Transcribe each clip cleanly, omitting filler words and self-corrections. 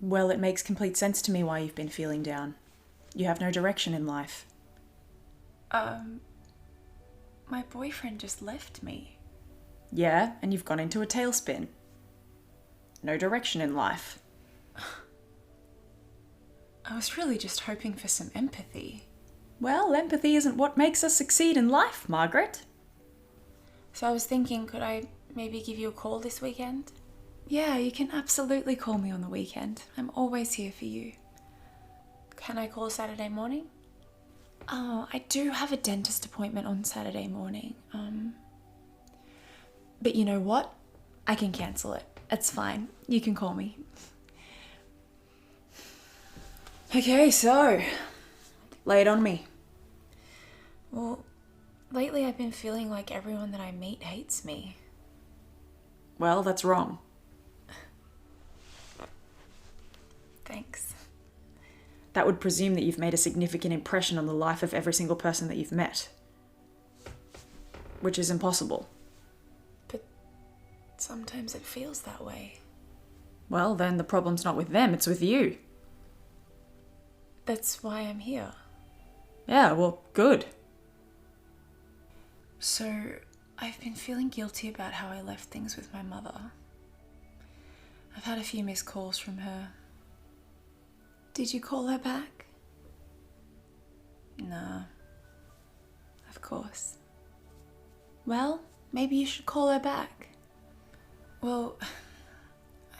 Well, it makes complete sense to me why you've been feeling down. You have no direction in life. My boyfriend just left me. Yeah, and you've gone into a tailspin. No direction in life. I was really just hoping for some empathy. Well, empathy isn't what makes us succeed in life, Margaret. So I was thinking, could I maybe give you a call this weekend? Yeah, you can absolutely call me on the weekend. I'm always here for you. Can I call Saturday morning? Oh, I do have a dentist appointment on Saturday morning. But you know what? I can cancel it. It's fine. You can call me. Okay, so lay it on me. Well, lately I've been feeling like everyone that I meet hates me. Well, that's wrong. Thanks. That would presume that you've made a significant impression on the life of every single person that you've met. Which is impossible. But sometimes it feels that way. Well, then the problem's not with them, it's with you. That's why I'm here. Yeah, well, good. So, I've been feeling guilty about how I left things with my mother. I've had a few missed calls from her. Did you call her back? Nah. Of course. Well, maybe you should call her back. Well,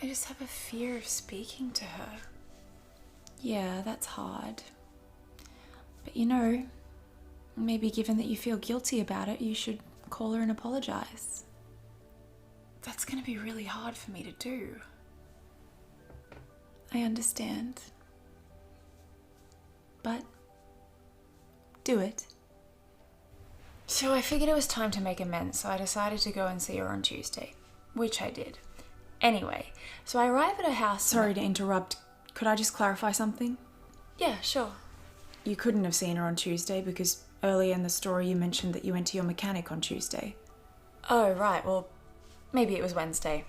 I just have a fear of speaking to her. Yeah, that's hard. But you know, maybe given that you feel guilty about it, you should call her and apologize. That's going to be really hard for me to do. I understand. But do it. So I figured it was time to make amends, so I decided to go and see her on Tuesday, which I did. Anyway, so I arrive at her house. Sorry to interrupt. Could I just clarify something? Yeah, sure. You couldn't have seen her on Tuesday because earlier in the story you mentioned that you went to your mechanic on Tuesday. Oh, right. Well, maybe it was Wednesday.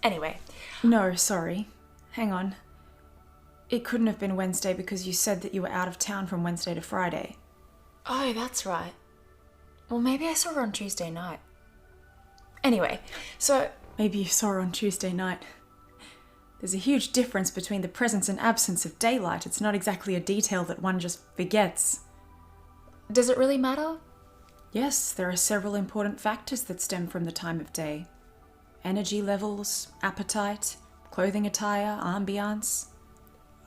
Anyway. No, sorry. Hang on. It couldn't have been Wednesday because you said that you were out of town from Wednesday to Friday. Oh, that's right. Well, maybe I saw her on Tuesday night. Anyway, so... Maybe you saw her on Tuesday night. There's a huge difference between the presence and absence of daylight. It's not exactly a detail that one just forgets. Does it really matter? Yes, there are several important factors that stem from the time of day. Energy levels, appetite, clothing attire, ambiance.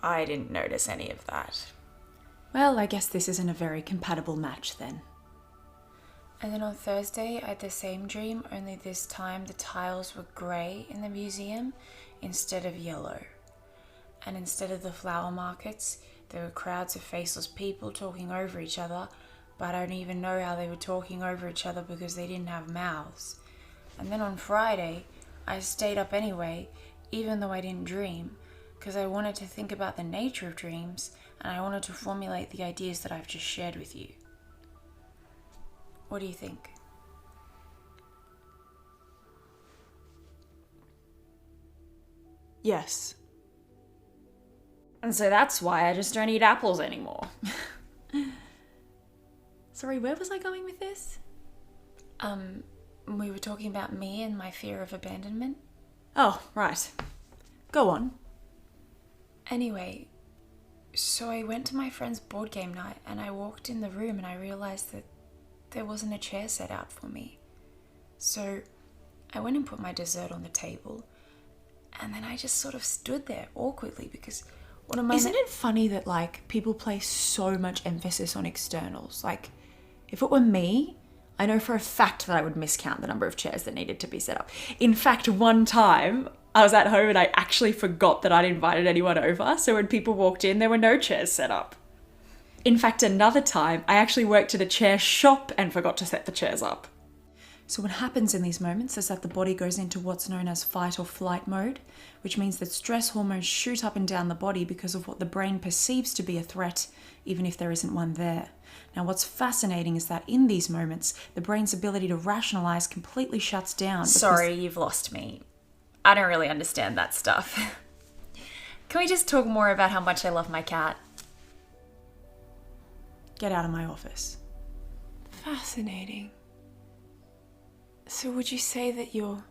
I didn't notice any of that. Well, I guess this isn't a very compatible match then. And then on Thursday, I had the same dream, only this time the tiles were grey in the museum instead of yellow. And instead of the flower markets, there were crowds of faceless people talking over each other, but I don't even know how they were talking over each other because they didn't have mouths. And then on Friday, I stayed up anyway, even though I didn't dream, because I wanted to think about the nature of dreams and I wanted to formulate the ideas that I've just shared with you. What do you think? Yes. And so that's why I just don't eat apples anymore. Sorry, where was I going with this? We were talking about me and my fear of abandonment. Oh, right. Go on. Anyway, so I went to my friend's board game night and I walked in the room and I realized that there wasn't a chair set out for me. So I went and put my dessert on the table and then I just sort of stood there awkwardly because one of my... Isn't it funny that, like, people place so much emphasis on externals? Like, if it were me, I know for a fact that I would miscount the number of chairs that needed to be set up. In fact, one time I was at home and I actually forgot that I'd invited anyone over. So when people walked in, there were no chairs set up. In fact, another time, I actually worked at a chair shop and forgot to set the chairs up. So what happens in these moments is that the body goes into what's known as fight or flight mode, which means that stress hormones shoot up and down the body because of what the brain perceives to be a threat, even if there isn't one there. Now, what's fascinating is that in these moments, the brain's ability to rationalize completely shuts down. Sorry, you've lost me. I don't really understand that stuff. Can we just talk more about how much I love my cat? Get out of my office. Fascinating. So would you say that your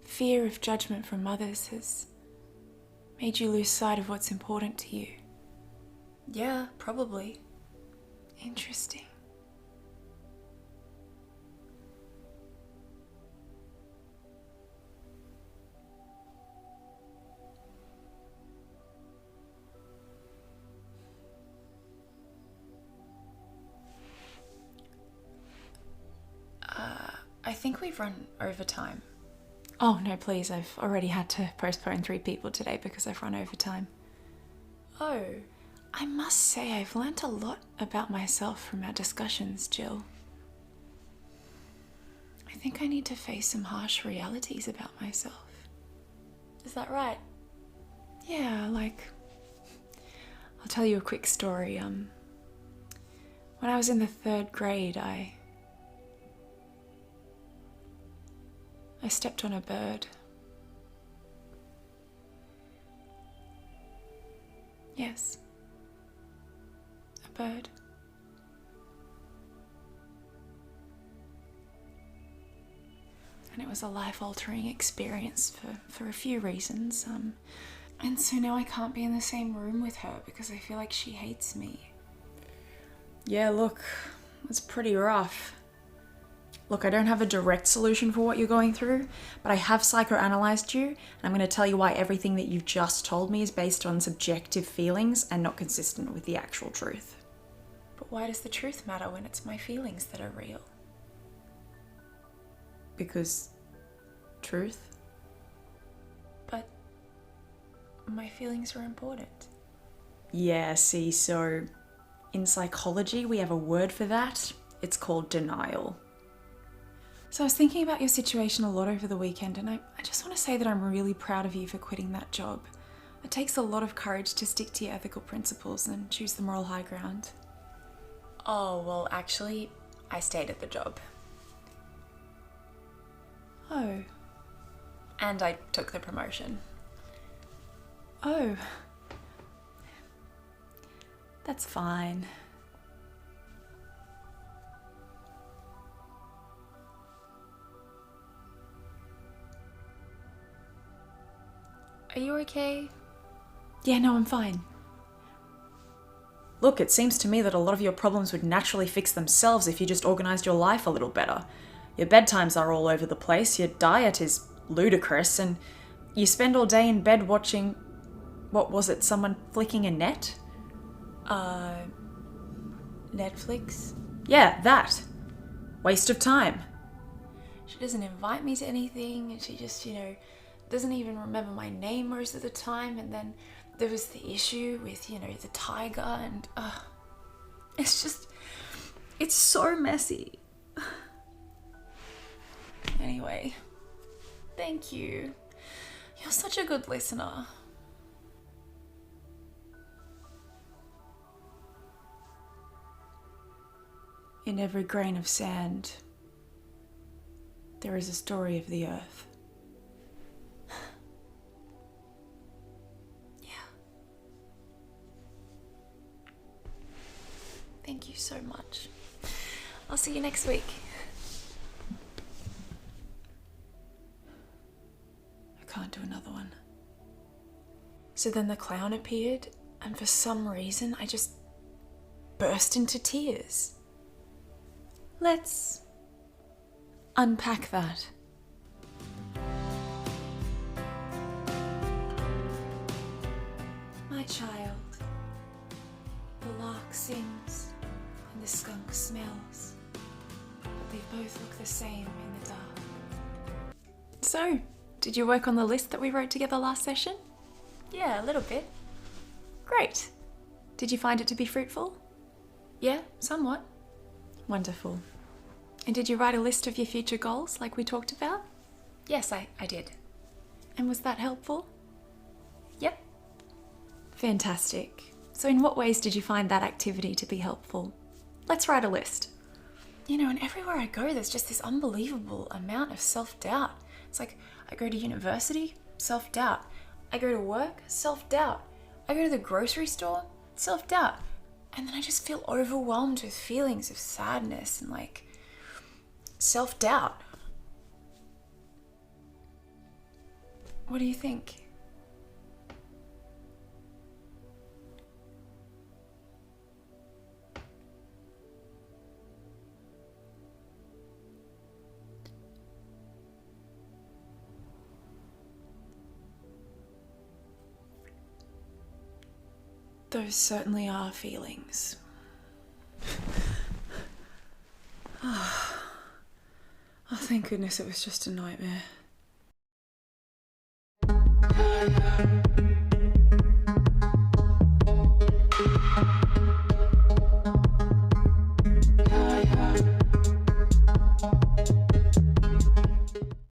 fear of judgment from others has made you lose sight of what's important to you? Yeah, probably. Interesting. I think we've run over time. Oh, no, please. I've already had to postpone 3 people today because I've run over time. Oh, I must say I've learnt a lot about myself from our discussions, Jill. I think I need to face some harsh realities about myself. is that right? Yeah, like, I'll tell you a quick story. When I was in the 3rd grade, I stepped on a bird. Yes, a bird. And it was a life-altering experience for a few reasons. And so now I can't be in the same room with her because I feel like she hates me. Yeah, look, it's pretty rough. Look, I don't have a direct solution for what you're going through, but I have psychoanalyzed you, and I'm going to tell you why everything that you've just told me is based on subjective feelings and not consistent with the actual truth. But why does the truth matter when it's my feelings that are real? Because truth? But my feelings are important. Yeah, see, so in psychology we have a word for that. It's called denial. So I was thinking about your situation a lot over the weekend, and I just want to say that I'm really proud of you for quitting that job. It takes a lot of courage to stick to your ethical principles and choose the moral high ground. Oh, well, actually, I stayed at the job. Oh. And I took the promotion. Oh. That's fine. Are you okay? Yeah, no, I'm fine. Look, it seems to me that a lot of your problems would naturally fix themselves if you just organised your life a little better. Your bedtimes are all over the place, your diet is ludicrous, and you spend all day in bed watching... What was it, someone flicking a net? Netflix? Yeah, that. Waste of time. She doesn't invite me to anything, and she just, doesn't even remember my name most of the time. And then there was the issue with, the tiger, and it's so messy. Anyway, thank you. You're such a good listener. In every grain of sand, there is a story of the earth. Yeah. Thank you so much. I'll see you next week. I can't do another one. So then the clown appeared, and for some reason I just burst into tears. Let's unpack that. My child, the lark sings and the skunk smells, but they both look the same in the dark. So, did you work on the list that we wrote together last session? Yeah, a little bit. Great. Did you find it to be fruitful? Yeah, somewhat. Wonderful. And did you write a list of your future goals like we talked about? Yes, I did. And was that helpful? Yep. Fantastic. So in what ways did you find that activity to be helpful? Let's write a list. And everywhere I go, there's just this unbelievable amount of self-doubt. It's like, I go to university, self-doubt. I go to work, self-doubt. I go to the grocery store, self-doubt. And then I just feel overwhelmed with feelings of sadness and like self-doubt. What do you think? Those certainly are feelings. Oh, thank goodness it was just a nightmare.